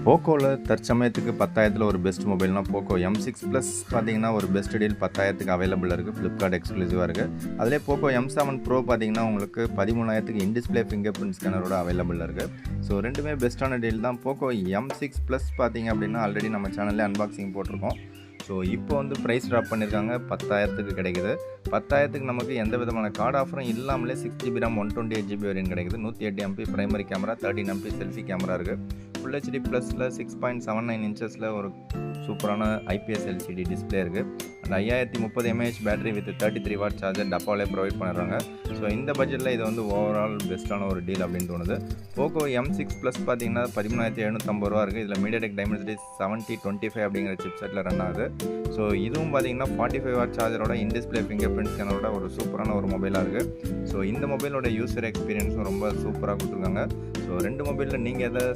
போக்கோவில் தற்சமயத்துக்கு 10,000 ஒரு best மொபைல்னா Poco M6 plus பார்த்தீங்கன்னா ஒரு பெஸ்ட் டீல் 10,000 அவைலபிள் இருக்குது. ஃப்ளிப்கார்ட் எக்ஸ்க்ளூசிவாக இருக்குது. அதிலே போக்கோ M7 ப்ரோ பார்த்தீங்கன்னா உங்களுக்கு 13,000 இன்டிஸ்பிளே ஃபிங்கர் பிரிண்ட் ஸ்கேனரோட அவைலபிள் இருக்குது. ஸோ ரெண்டுமே பெஸ்ட்டான டீல் தான். போக்கோ M6 ப்ளஸ் பார்த்தீங்க அப்படின்னா ஆல்ரெடி நம்ம சேனல்லே அன்பாக்சிங் போட்டிருக்கோம். ஸோ இப்போ வந்து ப்ரைஸ் ட்ராப் பண்ணியிருக்காங்க, 10,000 கிடைக்குது. 10,000 நமக்கு எந்த விதமான கார்டு ஆஃபரும் இல்லாமலே 6GB RAM 128GB வரையும் கிடைக்குது. 108MP primary camera, 13MP selfie camera இருக்குது. ஃபுல் ஹெச்டி ப்ளஸில் 6.79 இன்ச்சஸில் ஒரு சூப்பரான IPS LCD டிஸ்பிளே இருக்குது. And 5030 mAh battery with 33 watt charger டப்பாவிலே ப்ரொவைட் பண்ணுறாங்க. ஸோ இந்த பட்ஜெட்டில் இது வந்து ஓவரால் பெஸ்ட்டான ஒரு டீல் அப்படின்னு தோணுது. போக்கோ M6 ப்ளஸ் பார்த்தீங்கன்னா 13,750 ரூபா இருக்குது. இதில் மீடியாடெக் டைமென்சிட்டி 7025 அப்படிங்கிற சிப் செட்டில் ரன் ஆகுது. ஸோ இதுவும் பார்த்தீங்கன்னா 45 வாட் சார்ஜரோட இன்டிஸ்பிளே ஃபிங்கர் பிரிண்ட் ஸ்கேனரோட ஒரு சூப்பரான ஒரு மொபைலாக இருக்குது. ஸோ இந்த மொபைலோட யூசர் எக்ஸ்பீரியன்ஸும் ரொம்ப சூப்பராக கொடுத்துருக்காங்க. ஸோ ரெண்டு மொபைலில் நீங்கள் எதை